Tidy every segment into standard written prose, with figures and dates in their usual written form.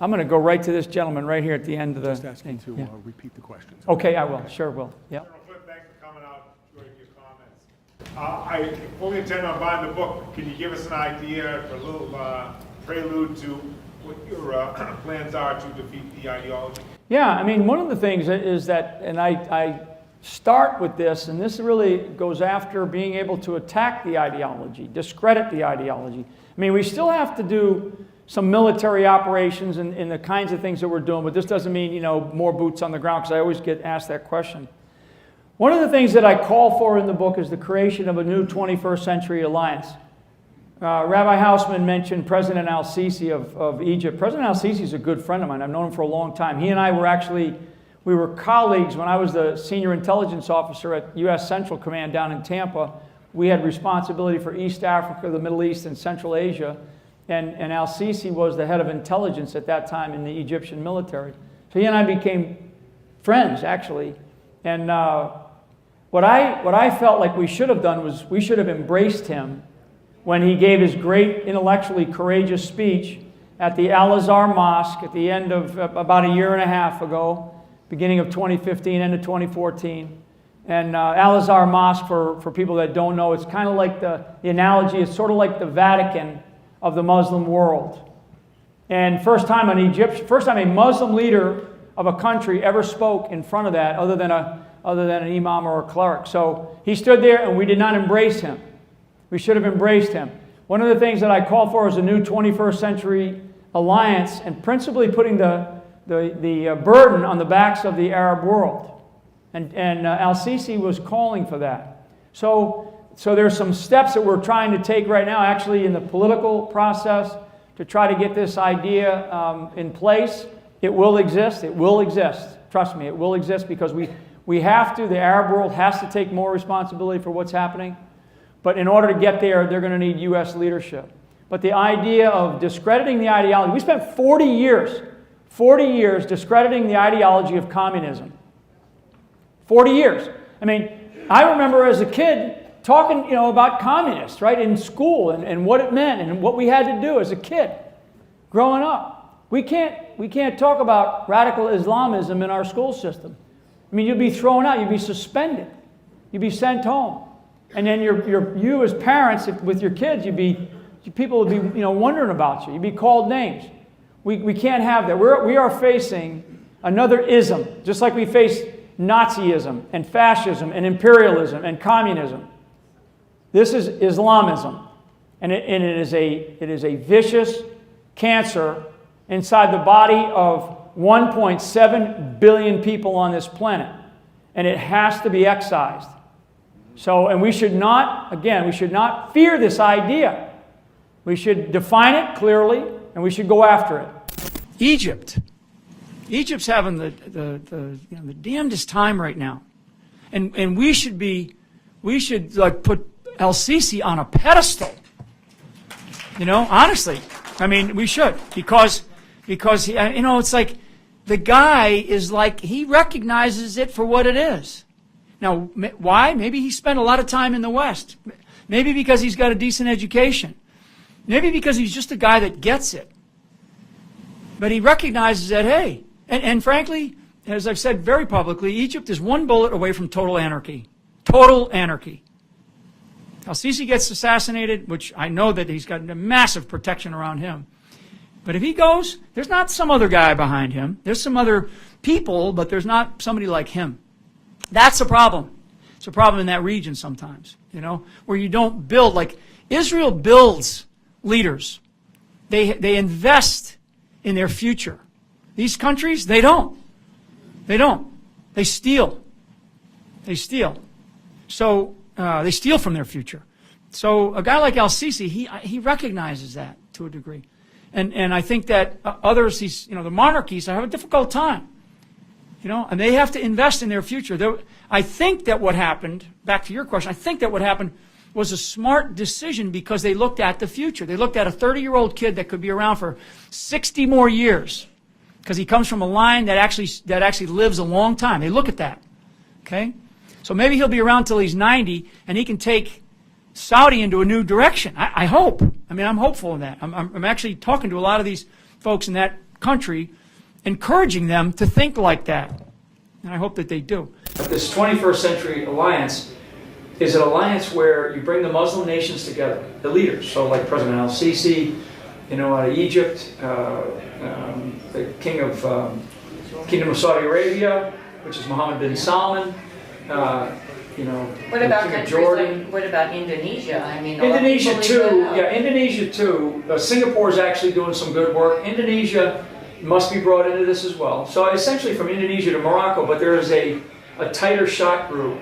I'm going to go right to this gentleman right here at the end of the Just asking to yeah. repeat the questions. Okay, I will. Sure will. Yeah. General Flynn, thanks for coming out, enjoying your comments. I fully intend on buying the book. Can you give us an idea, a little prelude to what your plans are to defeat the ideology? Yeah, I mean, one of the things is that, and I start with this, and this really goes after being able to attack the ideology, discredit the ideology. I mean, we still have to do some military operations and the kinds of things that we're doing, but this doesn't mean, you know, more boots on the ground, because I always get asked that question. One of the things that I call for in the book is the creation of a new 21st century alliance. Rabbi Hausman mentioned President Al-Sisi of Egypt. President Al-Sisi is a good friend of mine. I've known him for a long time. He and I were we were colleagues when I was the senior intelligence officer at U.S. Central Command down in Tampa. We had responsibility for East Africa, the Middle East, and Central Asia. And Al-Sisi was the head of intelligence at that time in the Egyptian military. So he and I became friends, actually. And what I felt like we should have done was we should have embraced him when he gave his great intellectually courageous speech at the Al-Azhar Mosque at the end of about a year and a half ago, beginning of 2015, end of 2014. And Al-Azhar Mosque, for people that don't know, it's kind of like the analogy, it's sort of like the Vatican of the Muslim world. And first time a Muslim leader of a country ever spoke in front of that other than an imam or a cleric. So he stood there and we did not embrace him. We should have embraced him. One of the things that I call for is a new 21st century alliance, and principally putting the burden on the backs of the Arab world. And Al-Sisi was calling for that. So there's some steps that we're trying to take right now, actually in the political process, to try to get this idea in place. It will exist. It will exist. Trust me, it will exist, because we have to, the Arab world has to take more responsibility for what's happening. But in order to get there, they're going to need U.S. leadership. But the idea of discrediting the ideology, we spent 40 years discrediting the ideology of communism. 40 years. I mean, I remember as a kid talking, you know, about communists, right, in school and what it meant and what we had to do as a kid growing up. We can't talk about radical Islamism in our school system. I mean, you'd be thrown out, you'd be suspended, you'd be sent home. And then you as parents, with your kids, people would be, you know, wondering about you. You'd be called names. We can't have that. We are facing another ism, just like we face Nazism and fascism and imperialism and communism. This is Islamism, and it is a vicious cancer inside the body of 1.7 billion people on this planet, and it has to be excised. So, and we should not fear this idea. We should define it clearly, and we should go after it. Egypt's having the damnedest time right now, and we should like put Al-Sisi on a pedestal. You know, honestly, I mean, we should, because he, you know, it's like the guy is like, he recognizes it for what it is. Now, why? Maybe he spent a lot of time in the West. Maybe because he's got a decent education. Maybe because he's just a guy that gets it. But he recognizes that, hey, and frankly, as I've said very publicly, Egypt is one bullet away from total anarchy. Total anarchy. Al-Sisi gets assassinated, which I know that he's got massive protection around him. But if he goes, there's not some other guy behind him. There's some other people, but there's not somebody like him. That's a problem. It's a problem in that region sometimes, you know, where you don't build, like Israel builds leaders. They invest in their future. These countries, they don't. They don't. They steal. They steal. So they steal from their future. So a guy like Al-Sisi, he recognizes that to a degree. And I think that others, the monarchies have a difficult time. You know, and they have to invest in their future. I think that what happened, back to your question, I think that what happened was a smart decision because they looked at the future. They looked at a 30-year-old kid that could be around for 60 more years because he comes from a line that actually lives a long time. They look at that, okay? So maybe he'll be around till he's 90 and he can take Saudi into a new direction. I hope. I mean, I'm hopeful in that. I'm actually talking to a lot of these folks in that country, encouraging them to think like that. And I hope that they do. But this 21st century alliance is an alliance where you bring the Muslim nations together, the leaders, so like President al-Sisi, out of Egypt, the Kingdom of Saudi Arabia, which is Mohammed bin Salman, What about King of countries Jordan. like, what about Indonesia? I mean, Indonesia too, Indonesia too. Singapore is actually doing some good work. Indonesia must be brought into this as well. So essentially from Indonesia to Morocco, but there is a tighter shot group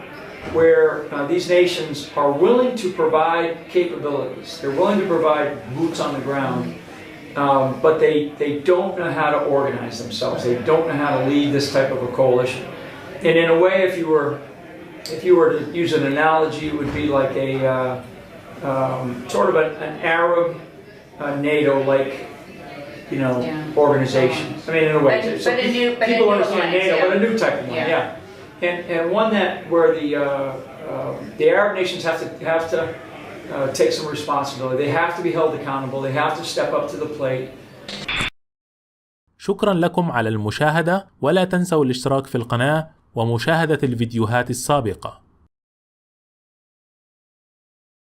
where these nations are willing to provide capabilities. They're willing to provide boots on the ground, but they don't know how to organize themselves. They don't know how to lead this type of a coalition. And in a way, if you were to use an analogy, it would be like a sort of an Arab NATO-like, organization. I mean, in a way, people understand NATO, but a new type of one, and one that where the Arab nations have to take some responsibility. They have to be held accountable. They have to step up to the plate. شكرا لكم على المشاهدة، ولا تنسوا الاشتراك في القناة ومشاهدة الفيديوهات السابقة.